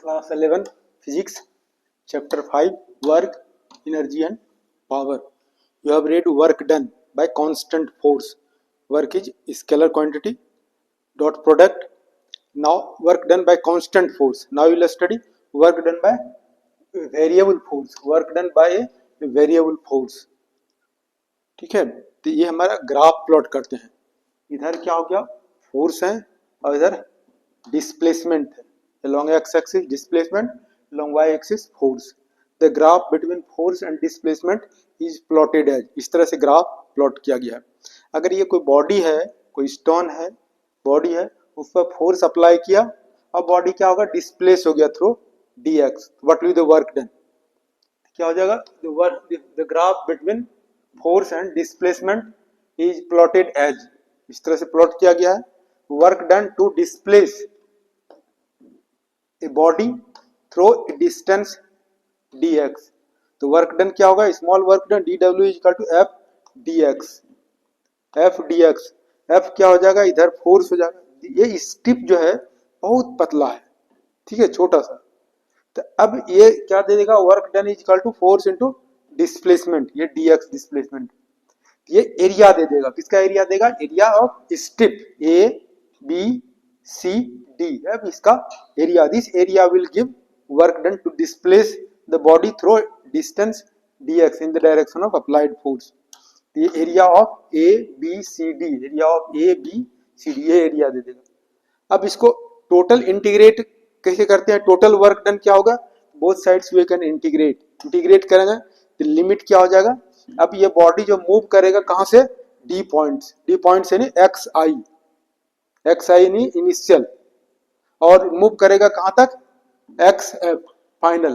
Class 11 Physics Chapter 5 Work, Energy and Power. You have read work done by constant force. Work is scalar quantity, dot product. Now work done by constant force. Now you will study work done by variable force. Work done by a variable force. ठीक है, तो ये हमारा graph plot करते हैं. इधर क्या हो गया, फोर्स है और इधर डिस्प्लेसमेंट है. along x axis displacement, along y axis force. The graph between force and displacement is plotted as. इस तरह से ग्राफ प्लॉट किया गया है. अगर ये कोई बॉडी है, कोई स्टोन है, बॉडी है, उस पर फोर्स अप्लाई किया और बॉडी क्या होगा, डिस्प्लेस हो गया through dx. What will the work done, क्या हो जाएगा, the graph between force and displacement is plotted as. इस तरह से प्लॉट किया गया है. Work done to displace a body through distance dx. तो वर्क डन क्या होगा, small work done dw is equal to f dx. f dx, f क्या हो जाएगा, इधर फोर्स हो जाएगा. ये स्टिप जो है बहुत पतला है, ठीक है, छोटा सा. तो अब ये क्या दे देगा, work done is equal to force into displacement. ये dx डिस्प्लेसमेंट, ये एरिया दे देगा. किसका एरिया देगा, area of strip a b c d. अब इसका area, this area will give work done to displace the body through distance dx in the direction of applied force. ये area of a b c d, area of a b c d, ये area दे देगा. अब इसको total integrate कैसे करते हैं, total work done क्या होगा, both sides we can integrate करेंगे तो लिमिट क्या हो जाएगा. अब ये बॉडी जो मूव करेगा कहां से, डी पॉइंट्स यानी एक्स आई नहीं इनिशियल, और मूव करेगा कहां तक, एक्स एफ फाइनल.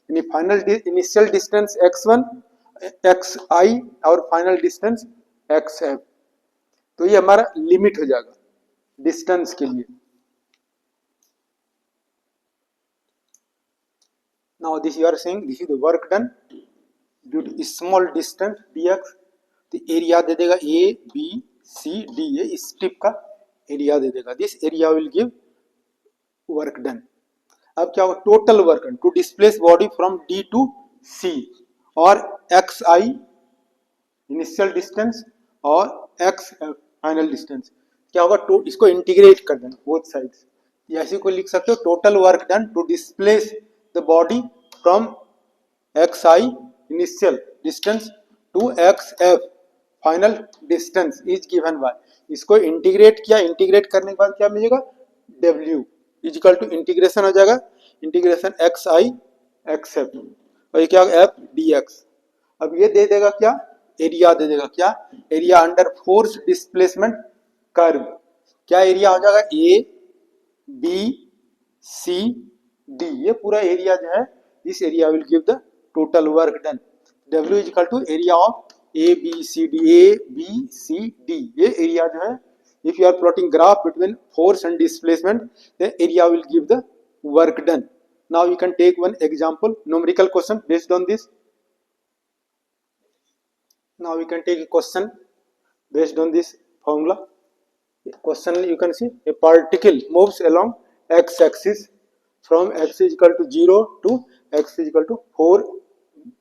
यानी final initial distance x1 xi और फाइनल डिस्टेंस xf. तो ये हमारा लिमिट हो जाएगा डिस्टेंस के लिए. Now this you are saying this is the work done due to small distance dx. तो एरिया दे देगा a b c d, ये स्ट्रिप का एरिया दे देगा. This area will give work done. अब क्या होगा, total work done to displace body from d to c और xi इनिशियल डिस्टेंस और x फाइनल डिस्टेंस. क्या होगा, इसको इंटीग्रेट कर देना बोथ साइड्स. ऐसे को लिख सकते हो, total work done to displace the body from xi initial distance to xf final distance is given by. इसको इंटीग्रेट किया, इंटीग्रेट करने के बाद क्या मिलेगा, w is equal to integration हो जाएगा, इंटीग्रेशन xi xf और ये क्या होगा, f dx. अब ये दे देगा क्या, एरिया दे देगा. क्या area under force displacement curve, क्या एरिया हो जाएगा, a b c d. ये पूरा एरिया जो है, this area will give the total work done. w is equal to area of a b c d. ये एरिया जो है, if you are plotting graph between force and displacement, the area will give the work done. Now you can take one example numerical question based on this. Now we can take a question based on this formula. Question you can see, a particle moves along x axis from x is equal to 0 to x is equal to 4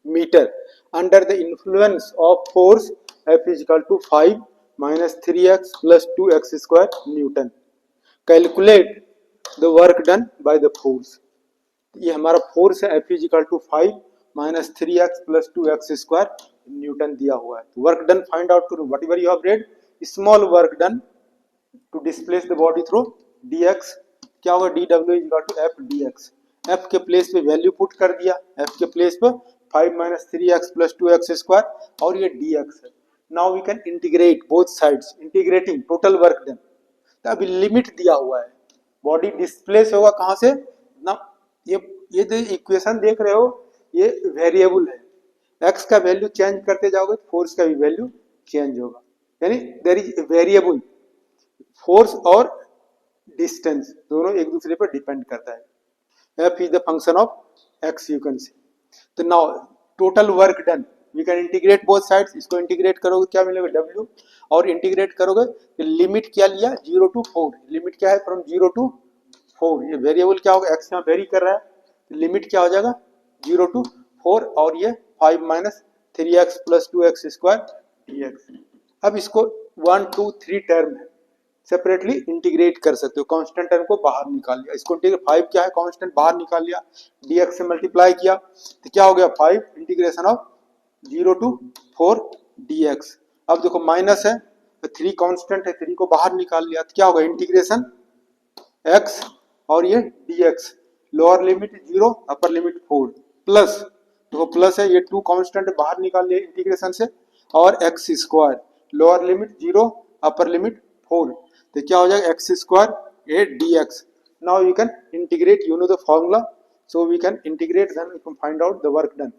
meter under the influence of force F is equal to 5 minus 3x plus 2x square Newton. Calculate the work done by the force. ये हमारा force है, F is equal to 5 minus 3x plus 2x square Newton दिया हुआ है. Work done find out करो, whatever you have read, small work done to displace the body through dx. क्या होगा, dw is equal to f dx. f के place पे value put कर दिया, f के प्लेस पे 5 minus 3x plus 2x square और ये dx है. Now we can integrate both sides, integrating total work done. तो अभी लिमिट दिया हुआ है, बॉडी डिस्प्लेस होगा कहां से ना, ये जो इक्वेशन देख रहे हो ये वेरिएबल है. x का वैल्यू चेंज करते जाओगे तो फोर्स का भी वैल्यू चेंज होगा. यानी देयर इज वेरिएबल, फोर्स और डिस्टेंस दोनों एक दूसरे पर डिपेंड करता है. f is the function of x you can see. तो now total work done we can integrate both sides. इसको इंटीग्रेट करोगे क्या मिलेगा, w, और इंटीग्रेट करोगे तो लिमिट क्या लिया, 0 to 4. लिमिट क्या है, फ्रॉम 0 to 4, ये वेरिएबल क्या होगा, x यहाँ वेरी कर रहा है, तो लिमिट क्या हो जाएगा 0 to 4, और ये 5 minus 3x plus 2x square dx। अब इसको 1 2 3 टर्म है सेपरेटली इंटीग्रेट कर सकते हो, कांस्टेंट टर्म को बाहर निकाल लिया, इसको इंटीग्रेट 5 क्या है कांस्टेंट बाहर निकाल लिया, dx से मल्टीप्लाई किया तो क्या हो गया 5 इंटीग्रेशन ऑफ 0 to 4 dx। अब देखो माइनस है, 3 कांस्टेंट है, 3 को बाहर निकाल लिया तो क्या होगा इंटीग्रेशन x और ये dx, lower limit 0 upper limit 4 plus, देखो प्लस है, ये 2 कांस्टेंट बाहर निकाल लिए इंटीग्रेशन से, और x square, lower limit 0 upper limit 4, तो क्या हो जाएगा x square a dx। Now you can integrate, you know the formula, so we can integrate, then we can find out the work done.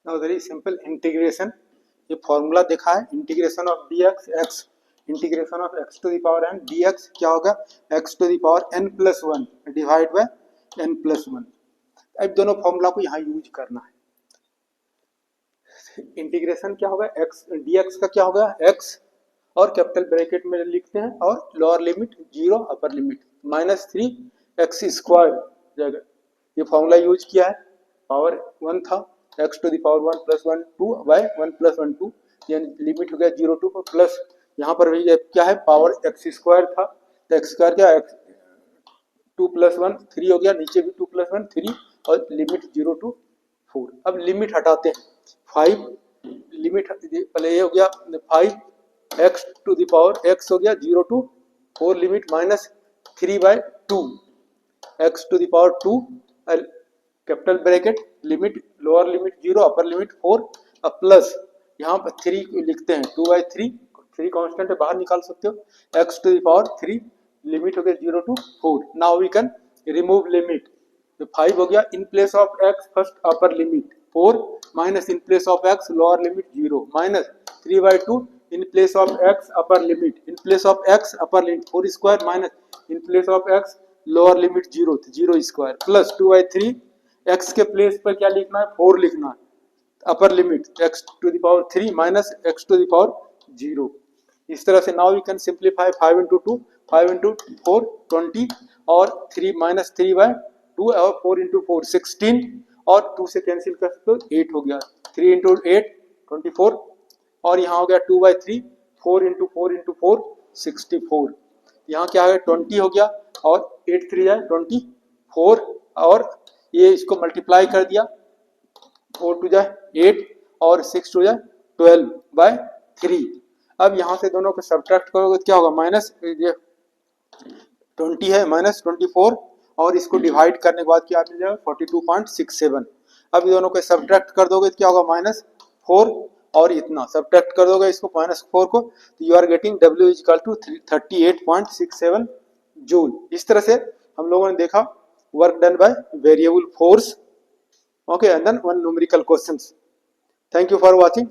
Now very simple integration, ये formula देखा है, integration of dx x, integration of x to the power n dx क्या होगा x to the power n plus 1 divide bye n plus 1। अब दोनों formula को यहाँ use करना है। इंटीग्रेशन क्या होगा x dx का क्या होगा x, और कैपिटल ब्रैकेट में लिखते हैं, और lower limit 0 upper limit minus 3 x square जगह ये फॉर्मूला यूज किया है, पावर 1 था, x to the power 1 plus 1 2 by 1 plus 1 2, ये लिमिट हो गया 0 टू प्लस, यहाँ पर भी क्या है पावर x स्क्वायर था, तो x स्क्वायर क्या है 2 प्लस 1 3 हो गया, नीचे भी 2 प्लस 1 3, और लिमिट 0 टू 4। अब लिमिट हटाते हैं, 5 लिमिट पहले ये हो गया 5 x to the power x हो गया 0 to 4 limit minus 3 by 2 x to the power 2 capital bracket limit lower limit 0 upper limit 4, अब प्लस यहाँ पर 3 लिखते हैं 2 बाय 3, 3 कांस्टेंट है बाहर निकाल सकते हो, x to the power 3 limit हो गया 0 to 4। Now we can remove limit, तो 5 हो गया in place of x first upper limit 4 minus in place of x lower limit 0 minus 3 by 2 in place of x upper limit, in place of x upper limit 4 square minus in place of x lower limit 0 0 square plus 2 by 3 x के place पर क्या लिखना है 4 लिखना है, upper limit x to the power 3 minus x to the power 0। इस तरह से now we can simplify 5 into 2 5 into 4 20, और 3 minus 3 by 2 और 4 into 4 16, और 2 से कैंसिल कर सकते हो 8 हो गया, 3 into 8 24, और यहाँ हो गया 2 by 3 4 into 4 into 4 64, यहाँ क्या है 20 हो गया, और 8 3 जाए 24, और ये इसको मल्टीप्लाई कर दिया 4 2 जाए 8 और 6 2 जाए 12 by 3। अब यहाँ से दोनों को सब्ट्रैक्ट करोगे तो क्या होगा माइनस 20 है माइनस 24, और इसको डिवाइड करने के बाद क्या मिल जाएगा 42.67। अब दोनों को सब्ट्रैक्ट कर दोगे तो क्या होगा माइनस 4, और इतना सब्ट्रैक्ट कर दोगे इसको माइनस 4 को, तो you are getting W equal to 38.67 joule. इस तरह से हम लोगों ने देखा work done by variable force, okay, and then one numerical questions. Thank you for watching.